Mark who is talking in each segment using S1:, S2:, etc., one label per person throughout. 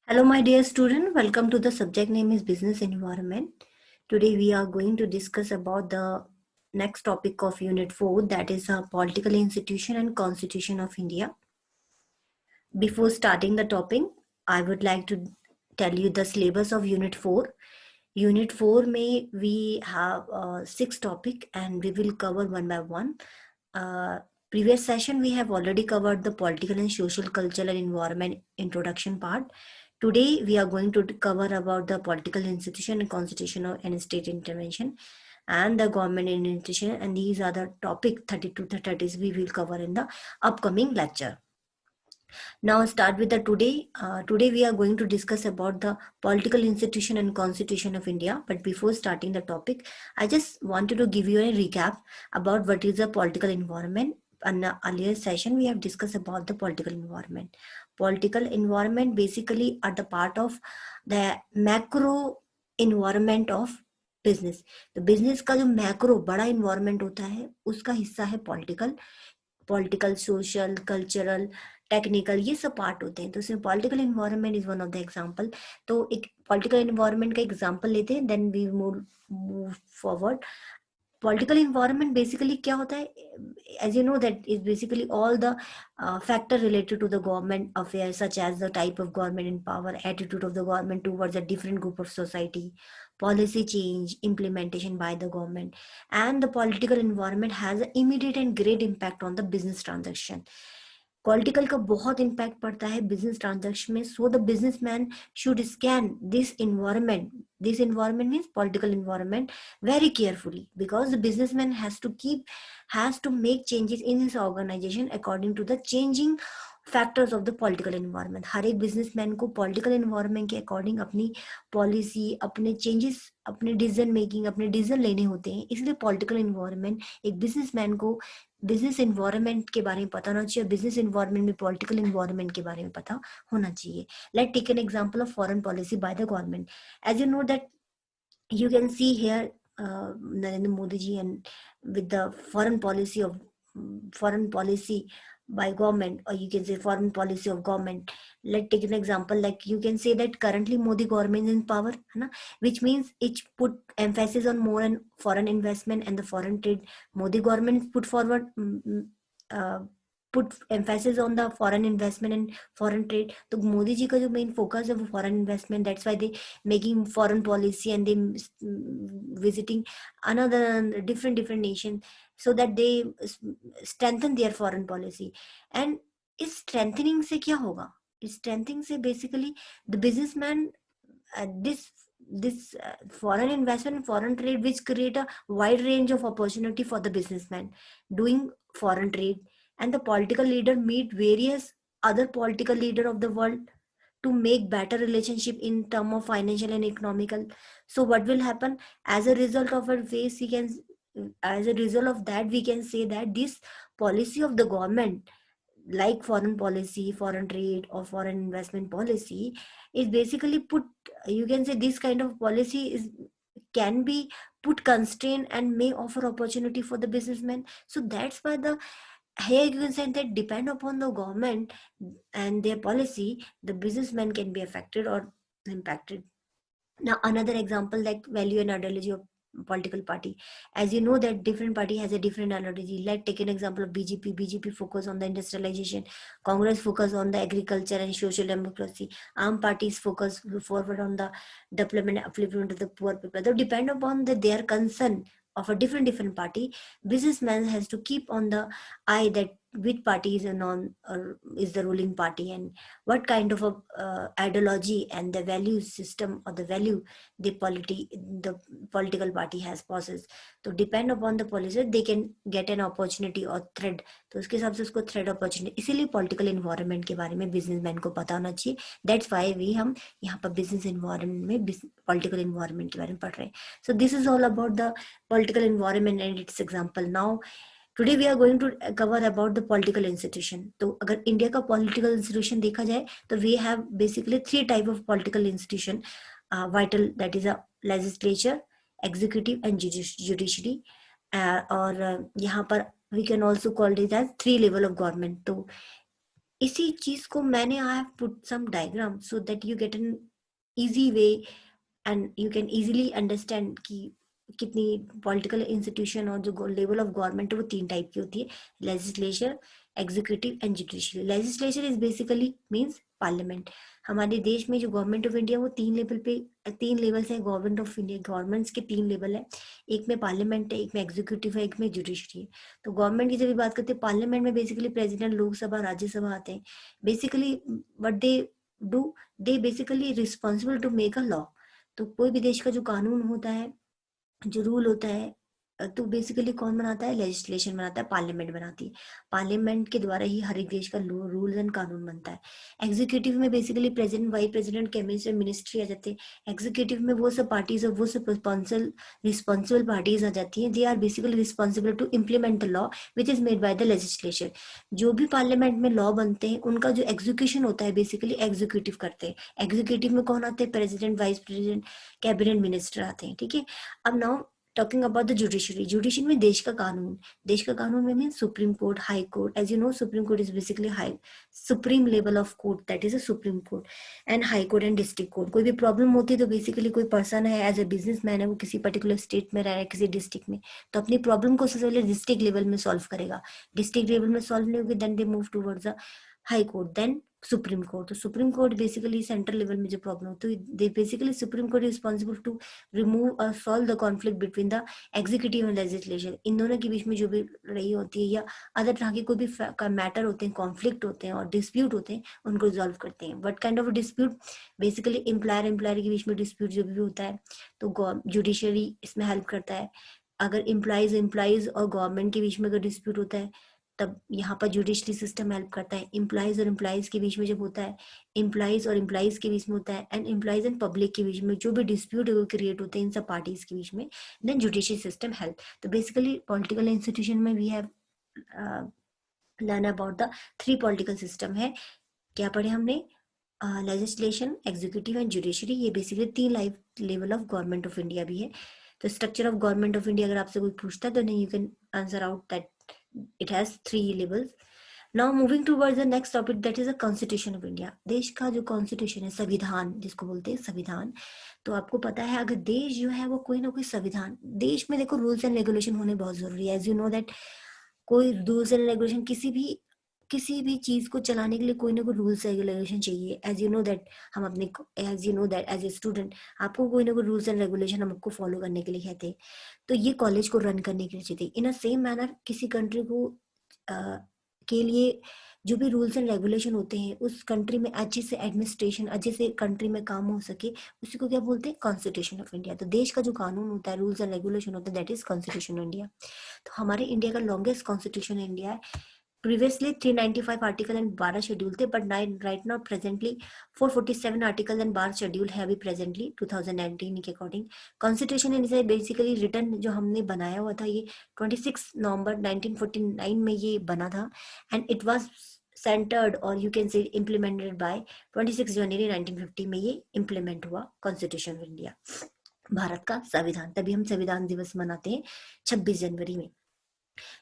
S1: Hello, my dear student. Welcome to the subject name is business environment. Today we are going to discuss about the next topic of Unit 4, that is a political institution and constitution of India. Before starting the topic, I would like to tell you the syllabus of Unit 4. Unit 4 may we have six topic and we will cover one by one. Uh, Previous session we have already covered the political and social, cultural and environment introduction part. Today we are going to cover about the political institution and constitutional and state intervention and the government institution, and these are the topic 32 to 30s we will cover in the upcoming lecture. Now start with the today. Today we are going to discuss about the political institution and constitution of India. But before starting the topic, I just wanted to give you a recap about what is the political environment. In the earlier session, we have discussed about the political environment. Political environment basically are the part of the macro environment of business. तो business का जो macro बड़ा environment होता है उसका हिस्सा है political. Political, social, cultural, technical, ये सब पार्ट होते हैं. तो उसमें political environment is one of the example. तो एक पॉलिटिकल इन्वायरमेंट का एग्जांपल लेते हैं, then we move forward. Political environment basically क्या होता है, as you know that is basically all the factor related to the government affair, such as the type of government in power, attitude of the government towards a different group of society, policy change, implementation by the government, and the political environment has an immediate and great impact on the business transaction. Political का बहुत impact पड़ता है business transaction में. So the businessman should scan this environment means political environment very carefully, because the businessman has to make changes in his organization according to the changing factors of the political environment. हर एक businessman को political environment के according अपनी policy, अपने changes, अपने decision making, अपने decision लेने होते हैं. इसलिए पॉलिटिकल एनवायरनमेंट एक बिजनेसमैन को बिजनेस एनवायरनमेंट के बारे में पता होना चाहिए, बिजनेस एनवायरनमेंट में पॉलिटिकल एनवायरनमेंट के बारे में पता होना चाहिए. Let take an example of foreign policy by the government. As you know that you can see here Narendra Modi ji, and with the foreign policy by government, or you can say foreign policy of government. Let's take an example, like you can say that currently Modi government is in power, है ना, which means it put emphasis on more and foreign investment and the foreign trade. Modi government put forward uh, put emphasis on the foreign investment and foreign trade. तो मोदी जी का जो main focus है वो foreign investment, that's why they making foreign policy and they visiting another different nation so that they strengthen their foreign policy. And इस strengthening से क्या होगा? इस strengthening से basically the businessman, this foreign investment and foreign trade, which create a wide range of opportunity for the businessman doing foreign trade, and the political leader meet various other political leader of the world to make better relationship in term of financial and economical. So what will happen as a result of our face, we can, as a result of that we can say that this policy of the government, like foreign policy, foreign trade or foreign investment policy, is basically put, you can say this kind of policy is can be put constraint and may offer opportunity for the businessman. So that's why the here you can say that depend upon the government and their policy, the businessman can be affected or impacted. Now another example, like value and ideology of political party. As you know that different party has a different ideology. Like take an example of BJP focus on the industrialization, Congress focus on the agriculture and social democracy, armed parties focus forward on the development, upliftment of the poor people. So depend upon their concern of a different party, businessman has to keep on the eye that which party is a non or is the ruling party, and what kind of a ideology and the value system or the value the political party has possessed. तो depend upon the policy they can get an opportunity or threat. तो उसके हिसाब से उसको threat opportunity, इसीलिए political environment के बारे में businessman को पता होना चाहिए. That's why हम यहाँ पर business environment में political environment के बारे में पढ़ रहे हैं. So this is all about the political environment and its example. Now today we are going to cover about the political institution. तो अगर इंडिया का political institution देखा जाए तो we have basically three type of political institution vital, that is a legislature, executive and judiciary. और यहाँ पर we can also call it as three level of government. तो इसी चीज को मैंने I have put some diagram so that you get an easy way and you can easily understand कि कितनी पॉलिटिकल इंस्टीट्यूशन और जो लेवल ऑफ गवर्नमेंट है वो तीन टाइप की होती है, legislature, executive and judicial. Legislature is basically means parliament. हमारे देश में जो गवर्नमेंट ऑफ इंडिया वो तीन लेवल पे, तीन लेवल्स है गवर्नमेंट ऑफ इंडिया, गवर्नमेंट्स के तीन लेवल है, एक में पार्लियामेंट है, एक में एग्जीक्यूटिव है, एक में जुडिशरी है। तो गवर्नमेंट की जब भी बात करते हैं, पार्लियामेंट में बेसिकली प्रेसिडेंट, लोकसभा, राज्यसभा आते हैं। Basically what they do, they basically responsible to make a law. तो कोई भी देश का जो कानून होता है, जो रूल होता है, तो बेसिकली कौन बनाता है? लेजिस्लेशन बनाता है, पार्लियामेंट बनाती है। पार्लियामेंट के द्वारा ही हर एक देश का रूल्स एंड कानून बनता है। एग्जीक्यूटिव में basically president, vice president, cabinet, ministry आ जाते हैं। एग्जीक्यूटिव में वो सब पार्टीज और वो सब रिस्पॉन्सिबल पार्टीज आ जाती हैं। They are basically responsible to implement the law which is made by the legislature. जो भी पार्लियामेंट में लॉ बनते हैं उनका जो एग्जीक्यूशन होता है बेसिकली एग्जीक्यूटिव करते हैं। एग्जीक्यूटिव में कौन आते हैं? President, vice president, cabinet minister आते हैं, ठीक है। अब now talking about the judiciary. Judiciary में देश का कानून, देश का कानून में mean supreme court, high court. As you know supreme court is basically high supreme level of court, that is a supreme court. And high court and district court. कोई भी प्रॉब्लम होती है तो बेसिकली कोई पर्सन है as a business man है, वो किसी पर्टिकुलर स्टेट में रह रहा है, किसी डिस्ट्रिक्ट में, तो अपनी प्रॉब्लम को सबसे पहले डिस्ट्रिक्ट लेवल में सॉल्व करेगा। डिस्ट्रिक्ट लेवल में सॉल्व नहीं होगी, then they move towards the high court, then supreme court. तो supreme court basically central level में जो प्रॉब्लम होती है, they basically supreme court is responsible to remove और solve the conflict between the executive and legislation. इन दोनों के बीच में जो भी रही होती है या अदर तरह के कोई भी मैटर होते हैं, कॉन्फ्लिक्ट होते हैं और डिस्प्यूट होते हैं, उनको रिजॉल्व करते हैं। What kind of dispute? Basically employer employer के बीच में डिस्प्यूट जो भी होता है, तो जुडिशरी इसमें हेल्प करता है। अगर एम्प्लॉयज एम्प्लॉयज और गवर्नमेंट के बीच में अगर डिस्प्यूट होता है, तब यहाँ पर जुडिशरी सिस्टम हेल्प करता है। एम्प्लॉयज और एम्प्लॉयज के बीच में जब होता है, एम्प्लॉयज और एम्प्लॉयज के बीच में होता है, एंड एम्प्लॉयज एंड पब्लिक के बीच में जो भी डिस्प्यूट क्रिएट होते हैं इन सब पार्टीज के बीच में, देन जुडिशरी सिस्टम हेल्प। तो बेसिकली पॉलिटिकल इंस्टीट्यूशन में we have learn about the three political system है। क्या पढ़े हमने? Legislation, executive and judiciary. ये बेसिकली तीन level of government of India भी है। तो structure of government of India अगर आपसे कोई पूछता है तो नहीं, you can answer out that it has three levels. Now moving towards the next topic, that is a constitution of India. देश का जो कॉन्स्टिट्यूशन है, संविधान जिसको बोलते हैं संविधान। तो आपको पता है अगर देश जो है वो कोई ना कोई संविधान, देश में देखो रूल्स एंड रेगुलेशन होने बहुत जरूरी है। एज यू नो दैट कोई रूल्स एंड रेगुलेशन, किसी भी चीज को चलाने के लिए कोई ना कोई रूल्स रेगुलेशन चाहिए। एज यू नो दैट हम अपने, as you know that as a student आपको कोई ना कोई रूल्स एंड रेगुलेशन हम आपको फॉलो करने के लिए कहते हैं। तो ये कॉलेज को रन करने के लिए चाहिए। इन अ सेम मैनर किसी कंट्री को के लिए जो भी रूल्स एंड रेगुलेशन होते हैं, उस कंट्री में अच्छे से एडमिनिस्ट्रेशन, अच्छे से कंट्री में काम हो सके, उसी को क्या बोलते हैं? Constitution of India. तो देश का जो कानून होता है, रूल्स एंड रेगुलेशन होता है, that is constitution of India. तो हमारे इंडिया का लॉन्गेस्ट कॉन्स्टिट्यूशन इंडिया है। प्रीवियसली 395 आर्टिकल एंड 12 शेड्यूल थे, but right now presently 447 article and 12 schedule है अभी प्रेजेंटली 2019 के according. Constitution is basically return जो हमने बनाया हुआ था, ये 26 नवंबर 1949 में ये बना था, एंड इट वाज सेंटर्ड और you can say implemented by 26 जनवरी 1950 में ये इम्प्लीमेंट हुआ कॉन्स्टिट्यूशन ऑफ इंडिया, भारत का संविधान। तभी हम संविधान दिवस मनाते हैं 26 जनवरी में।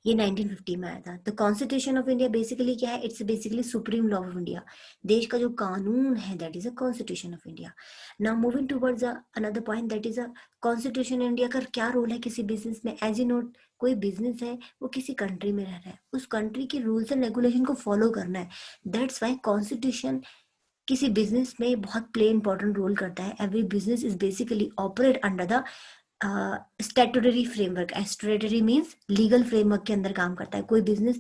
S1: ये 1950 में आया था। तो कॉन्स्टिट्यूशन ऑफ इंडिया बेसिकली क्या है? It's basically supreme law of India. देश का जो कानून है, that is a constitution of India. Now moving towards another point, that is a constitution India का क्या रोल है किसी बिजनेस में? एज यू नोट, कोई बिजनेस है वो किसी कंट्री में रह रहा है, उस कंट्री के रूल्स एंड रेगुलेशन को फॉलो करना है। दैट्स वाई कॉन्स्टिट्यूशन किसी बिजनेस में बहुत प्ले इंपॉर्टेंट रोल करता है। Every business is basically operate under the statutory framework. Statutory means legal framework के अंदर काम करता है। कोई बिजनेस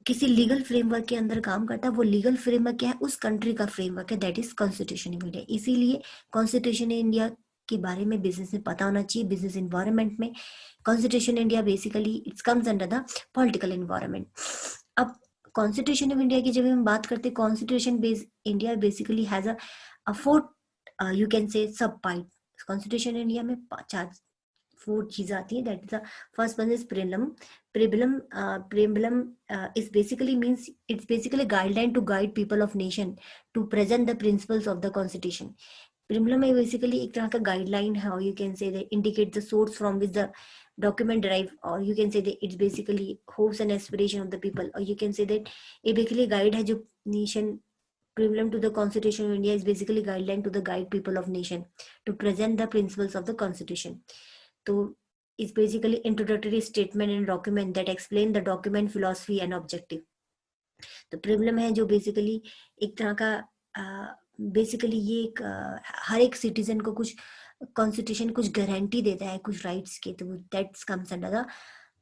S1: किसी लीगल फ्रेमवर्क के अंदर काम करता है, वो लीगल फ्रेमवर्क क्या है? उस कंट्री का फ्रेमवर्क है, that is constitution of India. इसीलिए कॉन्स्टिट्यूशन इंडिया के बारे में बिजनेस में पता होना चाहिए। बिजनेस इन्वायरमेंट में constitution India basically it's comes under the political environment. अब कॉन्स्टिट्यूशन ऑफ इंडिया की जब हम बात करते हैं, constitution base India basically has a four you can say सब पार्ट। कॉन्स्टिट्यूशन इंडिया में चार फोर चीजें आती है, that is the first one is preamble. Preamble is basically means it's basically guideline to guide people of nation to present the principles of the constitution. प्रीमिलम में basically एक तरह का guideline है, you can say indicate the source from which the document derive, or you can say that it's basically hopes and aspiration of the people, or you can say that a basically guide है जो nation prelim to the constitution of India is basically guideline to the guide people of nation to present the principles of the constitution. So it's basically introductory statement and document that explain the document philosophy and objective. तो प्रिविलम है जो basically एक तरह का basically ये एक हर एक citizen को कुछ कॉन्स्टिट्यूशन कुछ गारंटी देता है कुछ राइट्स के, तो that's comes under the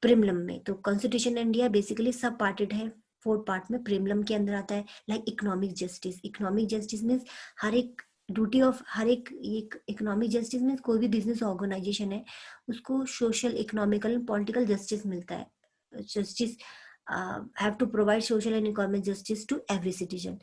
S1: preamble में. तो कॉन्स्टिट्यूशन इंडिया बेसिकली सब पार्टेड है, 4 पार्ट में प्रिमिलम के अंदर आता है. Like economic justice, economic justice means हर एक ड्यूटी ऑफ हर एक इकोनॉमिक जस्टिस मीन्स कोई भी बिजनेस ऑर्गेनाइजेशन है उसको सोशल इकोनॉमिकल पॉलिटिकल जस्टिस मिलता है. Justice have to provide social and economic justice to every citizen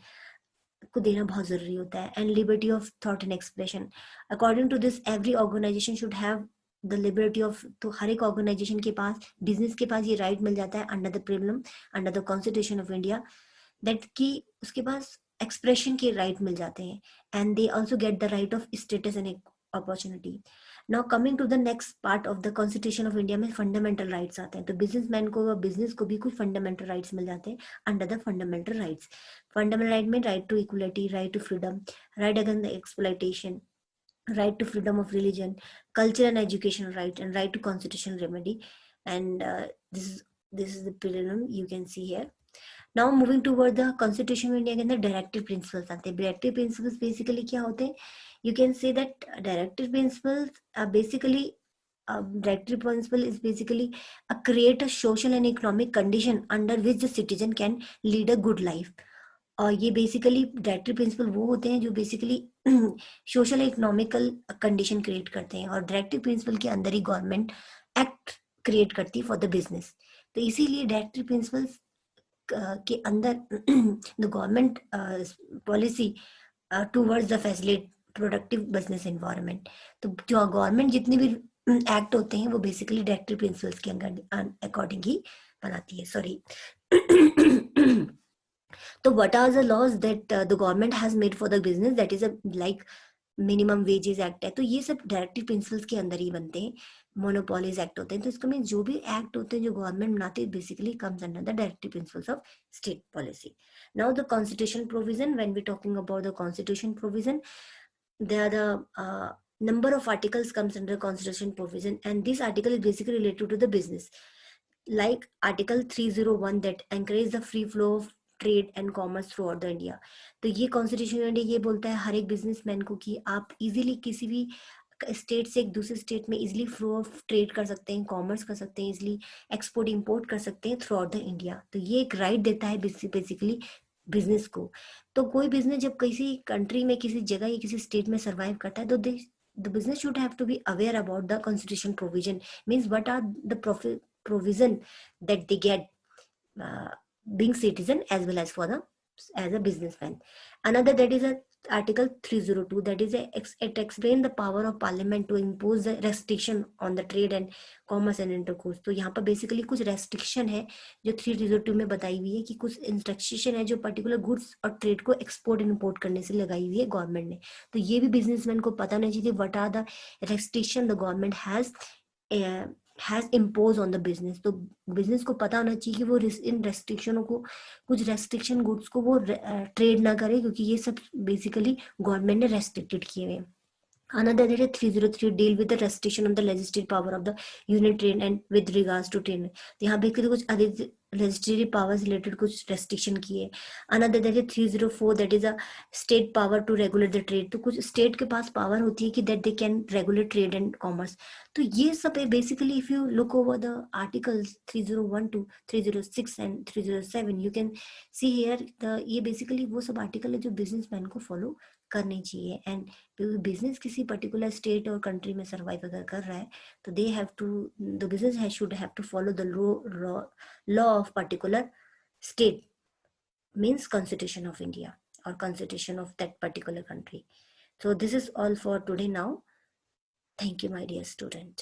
S1: को देना बहुत जरूरी होता है. And liberty of thought and expression, according to this every organization should have the liberty of, तो हर एक ऑर्गेनाइजेशन के पास बिजनेस के पास ये राइट मिल जाता है under the preamble under the constitution of India, that कि उसके पास एक्सप्रेशन के राइट मिल जाते हैं. And they also get the right of status and opportunity. Now coming to the next part of the constitution of India में fundamental rights आते हैं. तो बिजनेसमैन को बिजनेस को भी कुछ फंडामेंटल राइट्स मिल जाते हैं under the fundamental rights. Fundamental right में right to equality, right to freedom, right against the exploitation, right to freedom of religion, culture and educational right, and right to constitutional remedy. And this is the prelim you can see here. Now moving toward the constitution of India के अंदर directive principles आते हैं. Directive principles basically क्या होते हैं? You can say that directive principles are basically directive principle is basically create a social and economic condition under which the citizen can lead a good life. और ये basically directive principle वो होते हैं जो basically social economical condition create करते हैं, और directive principle के अंदर ही गवर्नमेंट एक्ट क्रिएट करती है फॉर द बिजनेस. तो इसीलिए डायरेक्टिव प्रिंसिपल्स के अंदर the government policy towards the facilitate productive business environment. तो जो गवर्नमेंट जितने भी एक्ट होते हैं वो बेसिकली डायरेक्टिव प्रिंसिपल्स के अकॉर्डिंग ही बनाती है. Sorry. So what are the laws that the government has made for the business? That is a like minimum wages act है. तो ये सब डायरेक्टिव प्रिंसिपल्स के अंदर ही बनते हैं. मोनोपोलीज एक्ट होते हैं. तो इसको में जो भी एक्ट होते हैं जो गवर्नमेंट बनाती है basically comes under the directive principles of state policy. Now the constitution provision, when we talking about the constitution provision, there are the number of articles comes under constitution provision, and this article is basically related to the business, like article 301 that encourage the free flow of trade and commerce through out the India. तो ये constitution India ये बोलता है हर एक businessman को कि आप easily किसी भी स्टेट से एक दूसरे स्टेट में इजीली फ्लो ऑफ ट्रेड कर सकते हैं, कॉमर्स कर सकते हैं, इजीली एक्सपोर्ट इंपोर्ट कर सकते हैं थ्रू आउट द इंडिया. तो ये एक राइट देता है बेसिकली बिजनेस को. तो कोई बिजनेस जब किसी कंट्री में किसी जगह या किसी स्टेट में सर्वाइव करता है तो the business should have to be aware about the constitution provision, means what are the provision that they get being citizen as well as for the as a businessman. Another that is a article 302, that is it explain the power of parliament to impose the restriction on the trade and commerce and intercourse. तो यहाँ पर basically कुछ restriction है जो 302 में बताई हुई है कि कुछ इंस्ट्रक्शन है जो पर्टिकुलर गुड्स और ट्रेड को एक्सपोर्ट इम्पोर्ट करने से लगाई हुई है गवर्नमेंट ने. तो ये भी बिजनेसमैन को पता नहीं चाहिए what are the restriction the government has impose on the business. तो बिजनेस को पता होना चाहिए कि वो इन रेस्ट्रिक्शनों को, कुछ रेस्ट्रिक्शन गुड्स को वो ट्रेड ना करे, क्योंकि ये सब बेसिकली गवर्नमेंट ने रेस्ट्रिक्टेड किए हुए. Another that is 303 deal with the restriction of the legislative power of the union trade and with regards to trade. तो यहाँ पे कुछ अधिक legislative powers related कुछ restriction किए. Another that is 304 that is a state power to regulate the trade. तो कुछ state के पास power होती है कि that they can regulate trade and commerce. तो ये सब है basically if you look over the articles 301 to 306 and 307 you can see here the ये basically वो सब article है जो businessman को follow करनी चाहिए. एंड बिजनेस किसी पर्टिकुलर स्टेट और कंट्री में सर्वाइव अगर कर रहा है तो they have to the business should have to follow the law of particular state, means constitution of India और constitution of that particular country. So this is all for today now. Thank you my dear student.